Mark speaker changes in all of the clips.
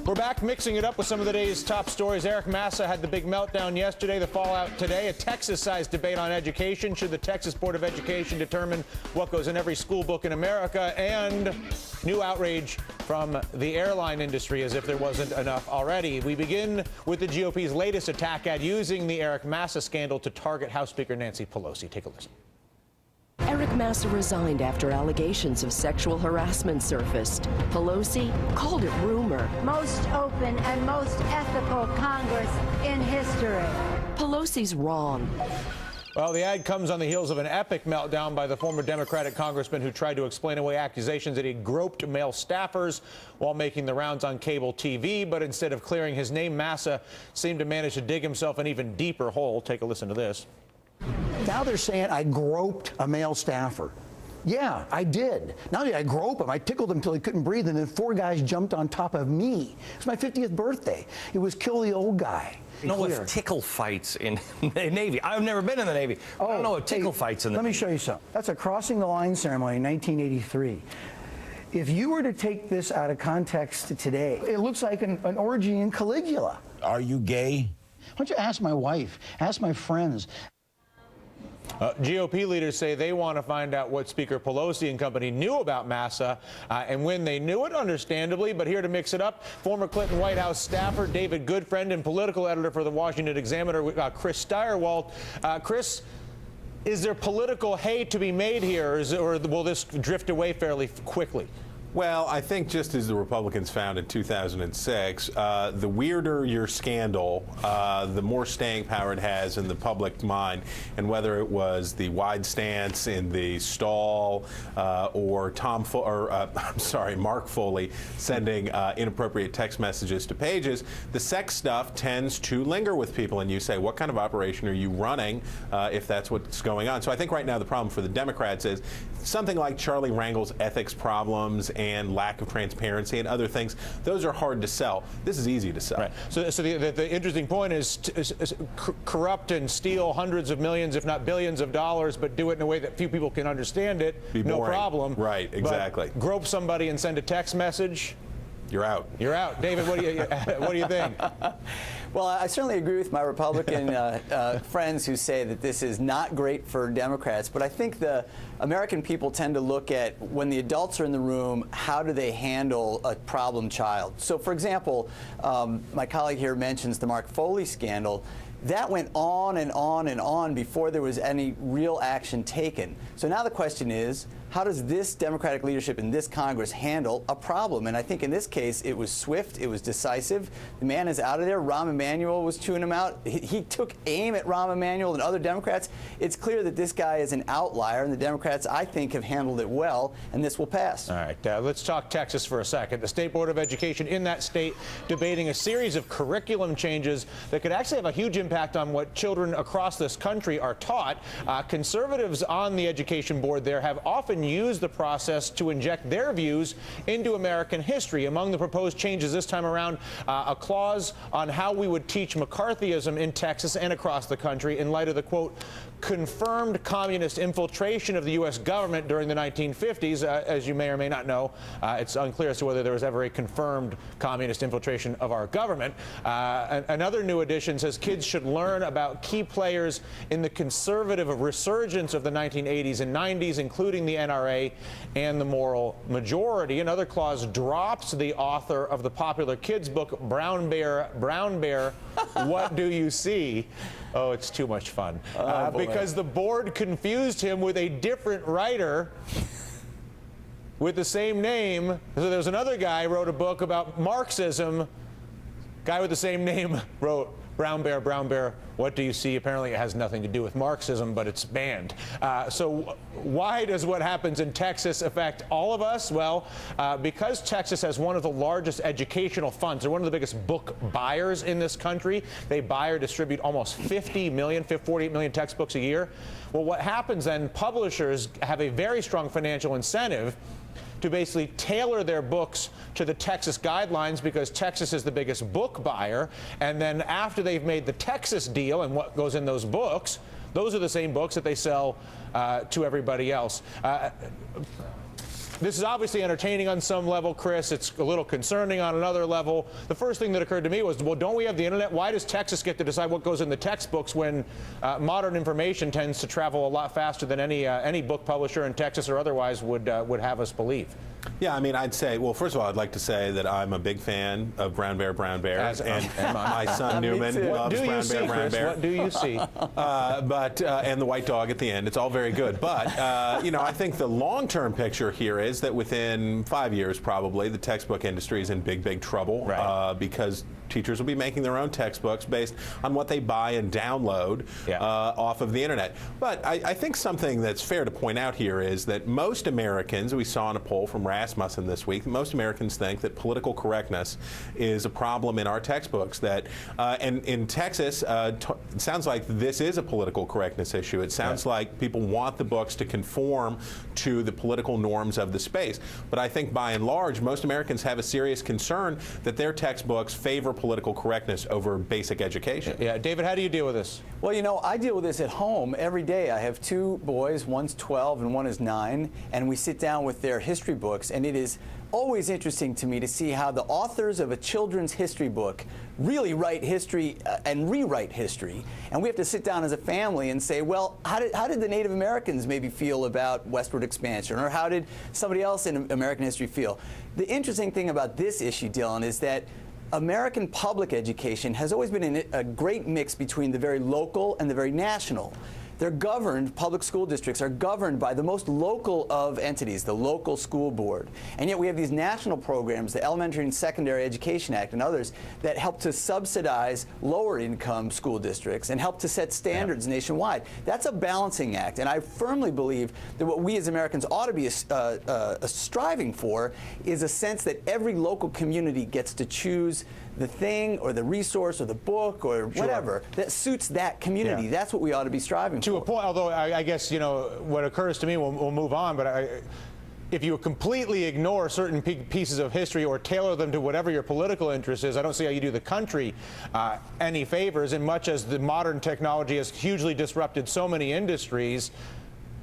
Speaker 1: We're back mixing it up with some of the day's top stories. Eric Massa had the big meltdown yesterday, the fallout today, a Texas-sized debate on education. Should the Texas Board of Education determine what goes in every school book in America? And new outrage from the airline industry, as if there wasn't enough already. We begin with the GOP's latest attack ad using the Eric Massa scandal to target House Speaker Nancy Pelosi. Take a listen.
Speaker 2: Eric Massa resigned after allegations of sexual harassment surfaced. Pelosi called it rumor.
Speaker 3: Most open and most ethical Congress in history.
Speaker 2: Pelosi's wrong.
Speaker 1: Well, the ad comes on the heels of an epic meltdown by the former Democratic congressman who tried to explain away accusations that he groped male staffers while making the rounds on cable TV. But instead of clearing his name, Massa seemed to manage to dig himself an even deeper hole. Take a listen to this.
Speaker 4: Now they're saying I groped a male staffer. Yeah, I did. Not only did I grope him, I tickled him until he couldn't breathe, and then 4 guys jumped on top of me. It was my 50th birthday. It was kill the old guy.
Speaker 5: I don't know what tickle fights in the Navy. I've never been in the Navy. I don't know what tickle fights in the Navy.
Speaker 4: Let me show you something. That's a crossing the line ceremony in 1983. If you were to take this out of context today, it looks like an orgy in Caligula.
Speaker 6: Are you gay?
Speaker 4: Why don't you ask my wife, ask my friends.
Speaker 1: GOP leaders say they want to find out what Speaker Pelosi and company knew about Massa and when they knew it, understandably. But here to mix it up, former Clinton White House staffer David Goodfriend and political editor for the Washington Examiner, Chris Stirewalt. Chris, is there political hay to be made here, or will this drift away fairly quickly?
Speaker 7: Well, I think just as the Republicans found in 2006, the weirder your scandal, the more staying power it has in the public mind. And whether it was the wide stance in the stall or Mark Foley sending inappropriate text messages to pages, the sex stuff tends to linger with people. And you say, what kind of operation are you running if that's what's going on? So I think right now the problem for the Democrats is something like Charlie Rangel's ethics problems and lack of transparency and other things. Those are hard to sell. This is easy to sell.
Speaker 1: Right. So the interesting point is corrupt and steal hundreds of millions, if not billions of dollars, but do it in a way that few people can understand it.
Speaker 7: Be
Speaker 1: no
Speaker 7: boring.
Speaker 1: Problem.
Speaker 7: Right, exactly.
Speaker 1: But grope somebody and send a text message.
Speaker 7: You're out.
Speaker 1: You're out. David, what do you think?
Speaker 8: Well, I certainly agree with my Republican friends who say that this is not great for Democrats, but I think the American people tend to look at, when the adults are in the room, how do they handle a problem child? So, for example, my colleague here mentions the Mark Foley scandal. That went on and on and on before there was any real action taken. So now the question is, how does this Democratic leadership in this Congress handle a problem? And I think in this case, it was swift, it was decisive. The man is out of there. Rahm Emanuel was chewing him out. He took aim at Rahm Emanuel and other Democrats. It's clear that this guy is an outlier, and the Democrats, I think, have handled it well, and this will pass.
Speaker 1: All right, let's talk Texas for a second. The State Board of Education in that state debating a series of curriculum changes that could actually have a huge impact on what children across this country are taught. Conservatives on the education board there have often used the process to inject their views into American history. Among the proposed changes this time around, a clause on how we would teach McCarthyism in Texas and across the country in light of the, quote, confirmed communist infiltration of the U.S. government during the 1950s. As you may or may not know, it's unclear as to whether there was ever a confirmed communist infiltration of our government. Another new addition says kids should learn about key players in the conservative resurgence of the 1980s and 90s, including the NRA and the moral majority. Another clause drops the author of the popular kids book, Brown Bear, What Do You See? Oh, it's too much fun. Because the board confused him with a different writer with the same name. So there was another guy who wrote a book about Marxism. Guy with the same name wrote Brown Bear, What Do You See? Apparently it has nothing to do with Marxism, but it's banned. So why does what happens in Texas affect all of us? Well, because Texas has one of the largest educational funds. They're one of the biggest book buyers in this country. They buy or distribute almost 48 million textbooks a year. Well, what happens then, publishers have a very strong financial incentive to basically tailor their books to the Texas guidelines, because Texas is the biggest book buyer. And then after they've made the Texas deal and what goes in those books, those are the same books that they sell to everybody else. This is obviously entertaining on some level, Chris. It's a little concerning on another level. The first thing that occurred to me was, well, don't we have the internet? Why does Texas get to decide what goes in the textbooks when modern information tends to travel a lot faster than any book publisher in Texas or otherwise would have us believe?
Speaker 7: Yeah, I mean, I'd say, well, first of all, I'd like to say that I'm a big fan of Brown Bear, and my son Newman loves Brown Bear, Brown Bear.
Speaker 1: What do you see?
Speaker 7: And the white dog at the end. It's all very good. But, you know, I think the long-term picture here is that within 5 years, probably, the textbook industry is in big, big trouble because teachers will be making their own textbooks based on what they buy and download off of the internet. But I think something that's fair to point out here is that most Americans, we saw in a poll from Rasmussen this week, most Americans think that political correctness is a problem in our textbooks. And in Texas, it sounds like this is a political correctness issue. It sounds like people want the books to conform to the political norms of the space. But I think by and large, most Americans have a serious concern that their textbooks favor political correctness over basic education.
Speaker 1: Yeah, David, how do you deal with this?
Speaker 8: Well, you know, I deal with this at home every day. I have 2 boys, one's 12 and one is 9, and we sit down with their history books, and it is always interesting to me to see how the authors of a children's history book really write history and rewrite history. And we have to sit down as a family and say, well, how did the Native Americans maybe feel about westward expansion? Or how did somebody else in American history feel? The interesting thing about this issue, Dylan, is that American public education has always been a great mix between the very local and the very national. They're governed, public school districts are governed by the most local of entities, the local school board. And yet we have these national programs, the Elementary and Secondary Education Act and others, that help to subsidize lower income school districts and help to set standards nationwide. That's a balancing act. And I firmly believe that what we as Americans ought to be striving for is a sense that every local community gets to choose the thing or the resource or the book or whatever that suits that community. Yeah. That's what we ought to be striving for.
Speaker 1: To a point, although I guess, you know, what occurs to me, we'll move on, but if you completely ignore certain pieces of history or tailor them to whatever your political interest is, I don't see how you do the country any favors, in much as the modern technology has hugely disrupted so many industries.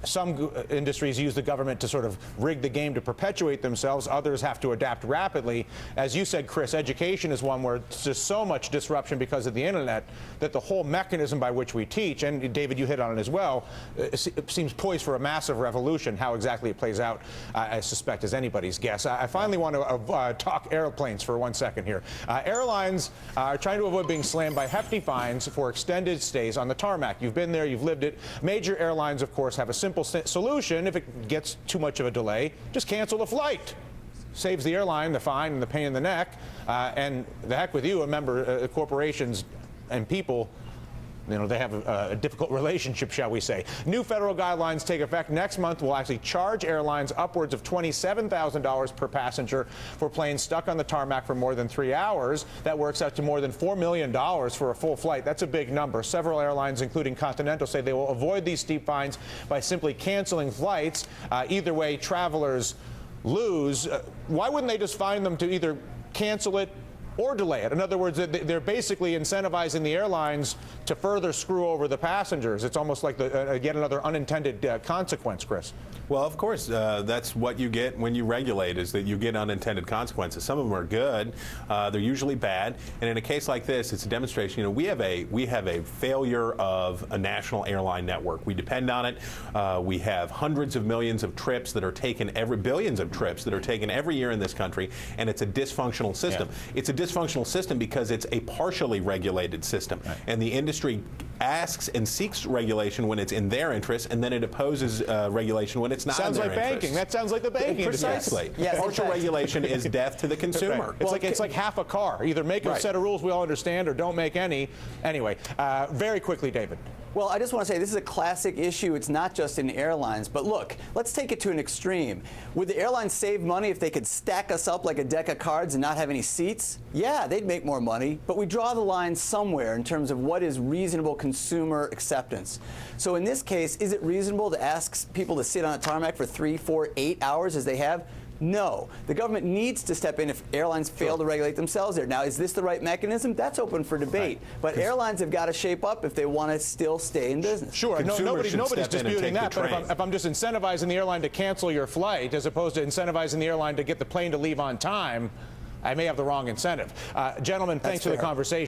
Speaker 1: Some industries use the government to sort of rig the game to perpetuate themselves. Others have to adapt rapidly. As you said, Chris, education is one where it's just so much disruption because of the internet that the whole mechanism by which we teach, and David, you hit on it as well, it seems poised for a massive revolution. How exactly it plays out, I suspect, is anybody's guess. I finally want to talk airplanes for 1 second here. Airlines are trying to avoid being slammed by hefty fines for extended stays on the tarmac. You've been there, you've lived it. Major airlines, of course, have a simple solution. If it gets too much of a delay, just cancel the flight. Saves the airline the fine and the pain in the neck. And the heck with you, remember, corporations and people, you know, they have a difficult relationship, shall we say. New federal guidelines take effect next month. Will actually charge airlines upwards of $27,000 per passenger for planes stuck on the tarmac for more than 3 hours. That works out to more than $4 million for a full flight. That's a big number. Several airlines, including Continental, say they will avoid these steep fines by simply canceling flights. Either way, travelers lose. Why wouldn't they just fine them to either cancel it or delay it? In other words, they're basically incentivizing the airlines to further screw over the passengers. It's almost like yet another unintended consequence, Chris.
Speaker 7: Well, of course, that's what you get when you regulate, is that you get unintended consequences. Some of them are good. They're usually bad. And in a case like this, it's a demonstration. You know, we have a failure of a national airline network. We depend on it. We have hundreds of millions of trips that are taken billions of trips that are taken every year in this country, and it's a dysfunctional system. Yeah. It's a dysfunctional system because it's a partially regulated system. Right. And the industry asks and seeks regulation when it's in their interest, and then it opposes regulation when it's not in their interest. Sounds like banking.
Speaker 1: That sounds like the banking industry.
Speaker 7: Precisely. Yes, partial regulation is death to the consumer.
Speaker 1: Right. It's like half a car. Either make a set of rules we all understand or don't make any. Anyway, very quickly, David.
Speaker 8: Well, I just want to say this is a classic issue. It's not just in airlines. But look, let's take it to an extreme. Would the airlines save money if they could stack us up like a deck of cards and not have any seats? Yeah, they'd make more money. But we draw the line somewhere in terms of what is reasonable consumer acceptance. So in this case, is it reasonable to ask people to sit on a tarmac for 3, 4, 8 hours as they have? No. The government needs to step in if airlines fail to regulate themselves there. Now, is this the right mechanism? That's open for debate.
Speaker 7: Right.
Speaker 8: But airlines have got to shape up if they want to still stay in business.
Speaker 1: Sure, nobody's disputing that. But
Speaker 7: train.
Speaker 1: if I'm just incentivizing the airline to cancel your flight as opposed to incentivizing the airline to get the plane to leave on time, I may have the wrong incentive. Gentlemen, thanks for the conversation.